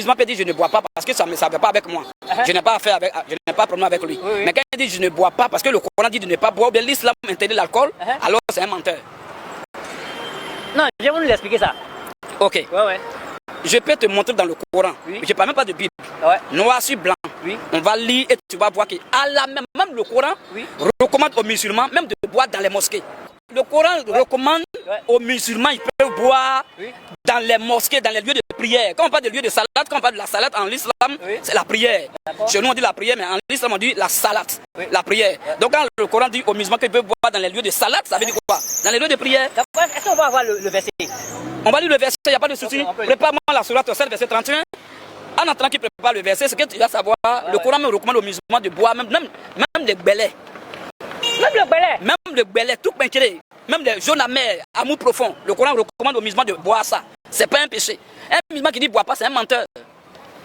musulman peut dire je ne bois pas parce que ça ne va pas avec moi. Je n'ai pas affaire avec, je n'ai pas problème avec lui. Mais quand il dit je ne bois pas parce que le Coran dit de ne pas boire, ou bien l'islam interdit l'alcool, alors c'est un menteur. Non, je vais vous l'expliquer ça. Ok. Ouais. Je peux te montrer dans le Coran. Je ne parle même pas de Bible. Noir sur blanc. On va lire et tu vas voir que même le Coran recommande aux musulmans même de boire dans les mosquées. Le Coran recommande aux musulmans, ils peuvent boire dans les mosquées, dans les lieux de prière. Quand on parle de lieux de salade, quand on parle de la salade en l'islam, c'est la prière. Chez nous on dit la prière, mais en l'islam on dit la salade, la prière. Donc quand le Coran dit aux musulmans qu'ils peuvent boire dans les lieux de salade, ça veut dire quoi? Dans les lieux de prière. Est-ce qu'on va avoir le verset? On va lire le verset, il n'y a pas de souci. Prépare-moi la sourate 7, verset 31. En attendant qu'il prépare le verset, ce que tu vas savoir, le Coran me recommande aux musulmans de boire même des belets. Même le belais? Même le belais, tout pinqué. Même les jaunes amers, amour profond. Le Coran recommande aux musulmans de boire ça. C'est pas un péché. Un musulman qui dit bois pas, c'est un menteur.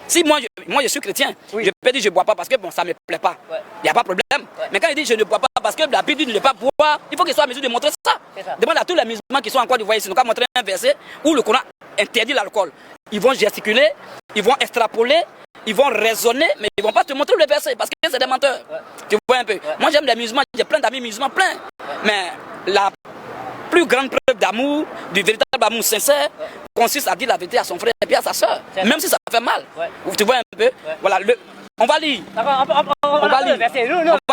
Si moi je suis chrétien, je peux dire je ne bois pas parce que bon, ça ne me plaît pas. Il n'y a pas de problème. Mais quand il dit je ne bois pas parce que la Bible dit de ne pas boire, il faut qu'il soit en mesure de montrer ça. Demande à tous les musulmans qui sont en Côte d'Ivoire ici, nous avons montré un verset où le Coran interdit l'alcool. Ils vont gesticuler, ils vont extrapoler, ils vont raisonner, mais ils ne vont pas te montrer le verset parce que c'est des menteurs. Tu vois un peu. Moi j'aime les musulmans, j'ai plein d'amis musulmans, plein. Mais la plus grande preuve d'amour, du véritable amour sincère, consiste à dire la vérité à son frère et puis à sa soeur, même si ça fait mal. Tu vois un peu. Voilà, on va lire. On va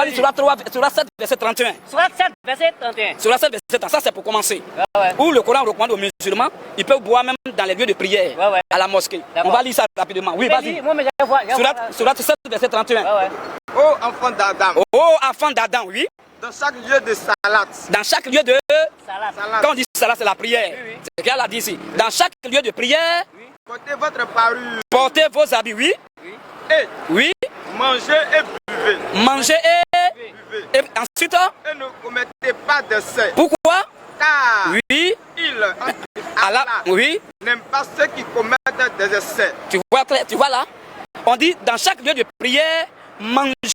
lire sur la 7, verset 31. Sur la 7, verset 31. Sur la 7, verset 31, ça c'est pour commencer. Où le Coran recommande aux musulmans, ils peuvent boire même dans les lieux de prière, à la mosquée. On va lire ça rapidement. Oui, vas-y. Sur la 7, verset 31. Ô enfant d'Adam. Ô enfant d'Adam, oui. Dans chaque lieu de salade. Dans chaque lieu de salade. Quand on dit salade, c'est la prière. C'est ce qu'elle a dit ici. Dans chaque lieu de prière, portez votre parure. Portez vos habits, oui. Et mangez et buvez. Mangez et ensuite. Et ne commettez pas d'excès. Pourquoi? Car Allah n'aime pas ceux qui commettent des excès. Tu vois là? On dit dans chaque lieu de prière, mangez